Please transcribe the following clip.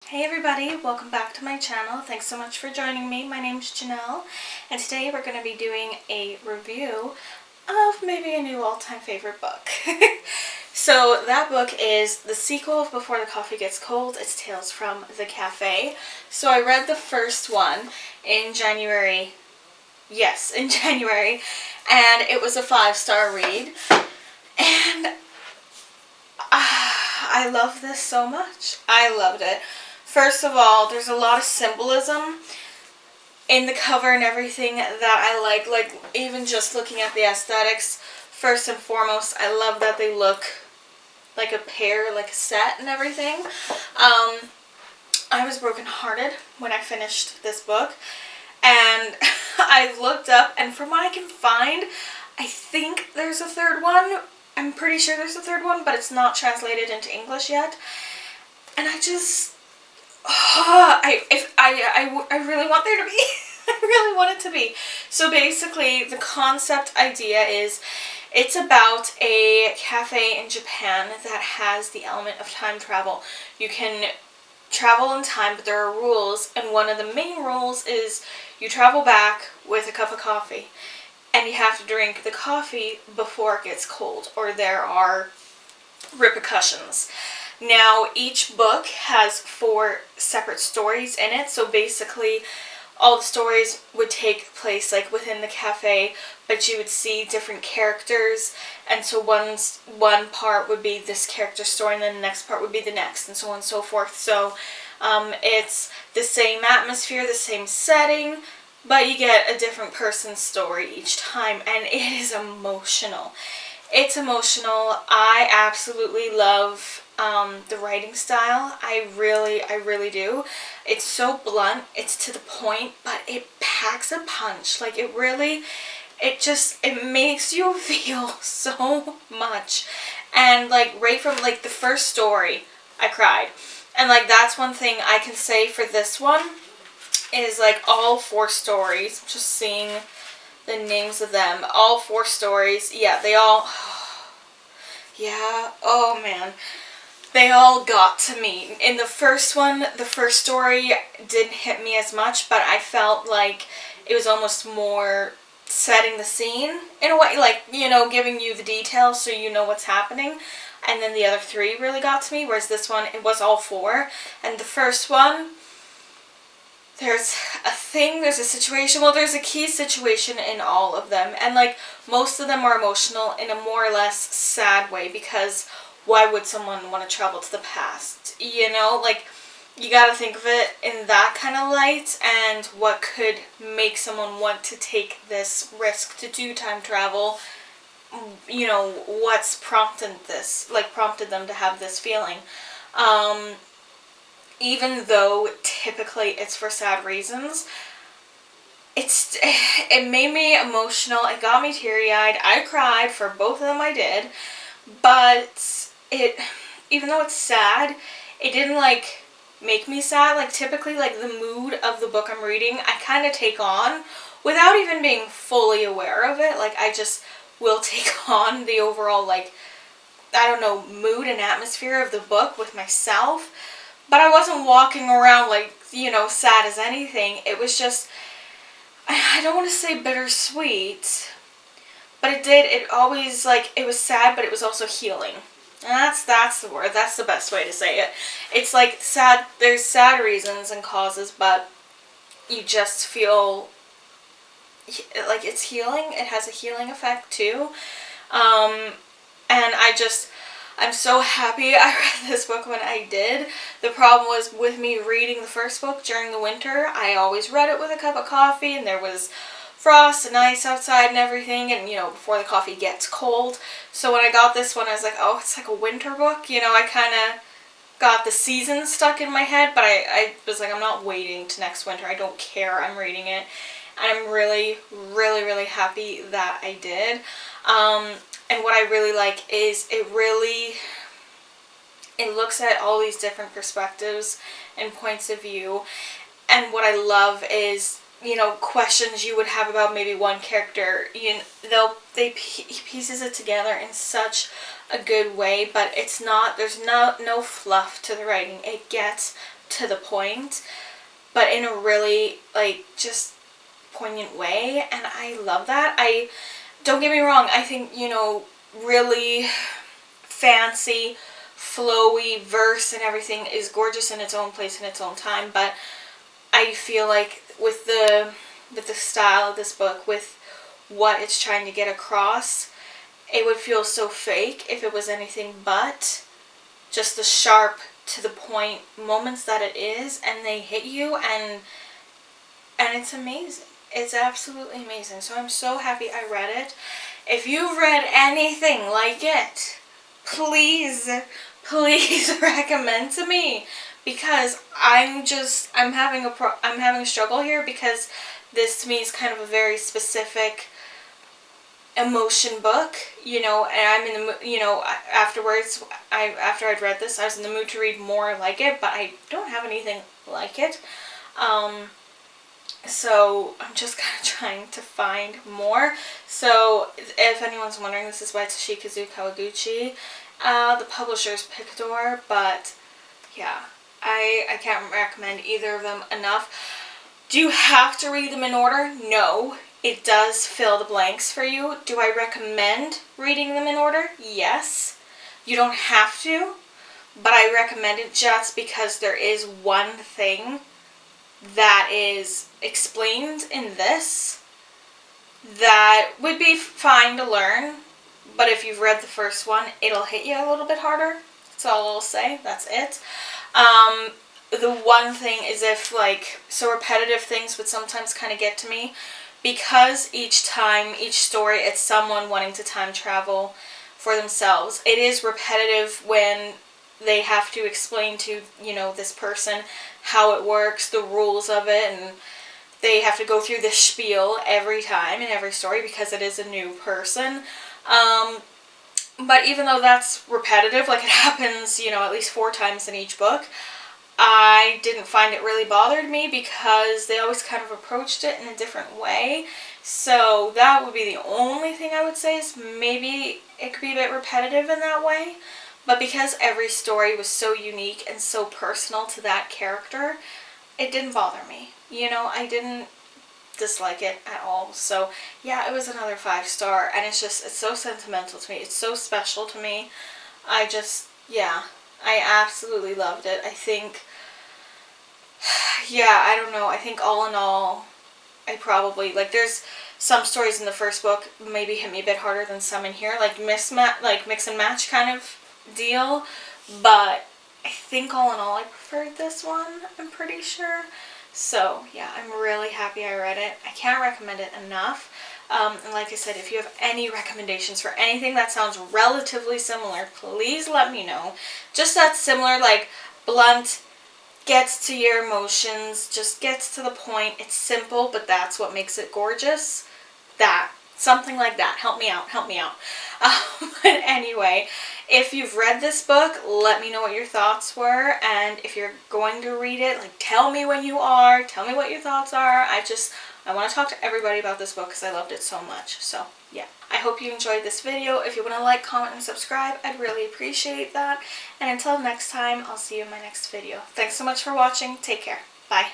Hey everybody, welcome back to my channel. Thanks so much for joining me. My name's Janelle, and today we're going to be doing a review of maybe a new all-time favorite book. So that book is the sequel of Before the Coffee Gets Cold. It's Tales from the Cafe. So I read the first one in January. Yes, in January, and it was a 5-star read. And I love this so much. I loved it. First of all, there's a lot of symbolism in the cover and everything that I like even just looking at the aesthetics. First and foremost, I love that they look like a pair, like a set and everything. I was brokenhearted when I finished this book, and I looked up, and from what I can find, I think there's a third one. I'm pretty sure there's a third one, but it's not translated into English yet. And I just, I really want there to be. I really want it to be. So basically, the concept idea is it's about a cafe in Japan that has the element of time travel. You can travel in time, but there are rules, and one of the main rules is you travel back with a cup of coffee, and you have to drink the coffee before it gets cold, or there are repercussions. Now, each book has 4 separate stories in it, so basically all the stories would take place like within the cafe, but you would see different characters, and so one part would be this character story, and then the next part would be the next, and so on and so forth. So it's the same atmosphere, the same setting, but you get a different person's story each time, and it is emotional. It's emotional. I absolutely love the writing style. I really do. It's so blunt, it's to the point, but it packs a punch. Like, it makes you feel so much. And like, right from like the first story, I cried. And like, that's one thing I can say for this one, is like all 4 stories, just seeing the names of them, all 4 stories, yeah, they all, yeah, oh man, they all got to me. In the first one, the first story didn't hit me as much, but I felt like it was almost more setting the scene in a way, like, you know, giving you the details so you know what's happening. And then the other 3 really got to me, whereas this one, it was all 4. And the first one, there's a situation, well, there's a key situation in all of them, and like, most of them are emotional in a more or less sad way, because why would someone want to travel to the past? You know, like, you gotta think of it in that kind of light, and what could make someone want to take this risk to do time travel. You know, what's prompted them to have this feeling. Even though typically it's for sad reasons, it made me emotional. It got me teary-eyed. I cried for both of them. I did, but even though it's sad, it didn't like make me sad. Like, typically, like, the mood of the book I'm reading, I kind of take on without even being fully aware of it. Like, I just will take on the overall, like, I don't know, mood and atmosphere of the book with myself. But I wasn't walking around like, you know, sad as anything. It was just, I don't want to say bittersweet, but it always, like, it was sad, but it was also healing. And that's the word, that's the best way to say it. It's like sad, there's sad reasons and causes, but you just feel like it's healing. It has a healing effect too. And I'm so happy I read this book when I did. The problem was with me reading the first book during the winter, I always read it with a cup of coffee, and there was frost and ice outside and everything, and, you know, before the coffee gets cold. So when I got this one, I was like, oh, it's like a winter book. You know, I kind of got the season stuck in my head, but I was like, I'm not waiting to next winter. I don't care. I'm reading it. And I'm really happy that I did. And what I really like is it looks at all these different perspectives and points of view. And what I love is, you know, questions you would have about maybe one character. He pieces it together in such a good way, but there's no fluff to the writing. It gets to the point, but in a really, like, just poignant way, and I love that. Don't get me wrong, I think, you know, really fancy, flowy verse and everything is gorgeous in its own place in its own time, but I feel like with the style of this book, with what it's trying to get across, it would feel so fake if it was anything but just the sharp, to the point moments that it is, and they hit you, and it's amazing. It's absolutely amazing. So I'm so happy I read it. If you've read anything like it, please recommend to me, because I'm having a struggle here, because this to me is kind of a very specific emotion book, you know, and I'm in the, you know, after I'd read this, I was in the mood to read more like it, but I don't have anything like it. So I'm just kind of trying to find more. So if anyone's wondering, this is by Toshikazu Kawaguchi. The publisher's Picador, but yeah, I can't recommend either of them enough. Do you have to read them in order? No. It does fill the blanks for you. Do I recommend reading them in order? Yes. You don't have to, but I recommend it just because there is one thing that is explained in this that would be fine to learn, but if you've read the first one, it'll hit you a little bit harder. That's all I'll say. That's it. The one thing is, if, like, so repetitive things would sometimes kind of get to me, because each story, it's someone wanting to time travel for themselves. It is repetitive when they have to explain to, you know, this person how it works, the rules of it, and they have to go through this spiel every time in every story because it is a new person. But even though that's repetitive, like it happens, you know, at least 4 times in each book, I didn't find it really bothered me because they always kind of approached it in a different way. So that would be the only thing I would say, is maybe it could be a bit repetitive in that way. But because every story was so unique and so personal to that character, it didn't bother me. You know, I didn't dislike it at all. So yeah, it was another 5-star, and it's so sentimental to me. It's so special to me. Yeah, I absolutely loved it. I think, yeah, I don't know. I think all in all, I probably, like, there's some stories in the first book maybe hit me a bit harder than some in here, like mix and match kind of deal. But I think all in all, I preferred this one, I'm pretty sure. So yeah, I'm really happy I read it. I can't recommend it enough. And like I said, if you have any recommendations for anything that sounds relatively similar, please let me know. Just that similar, like, blunt, gets to your emotions, just gets to the point. It's simple, but that's what makes it gorgeous. Something like that. Help me out. But anyway, if you've read this book, let me know what your thoughts were, and if you're going to read it, like, tell me when you are, tell me what your thoughts are. I want to talk to everybody about this book because I loved it so much. So yeah, I hope you enjoyed this video. If you want to like, comment, and subscribe, I'd really appreciate that. And until next time, I'll see you in my next video. Thanks so much for watching. Take care. Bye.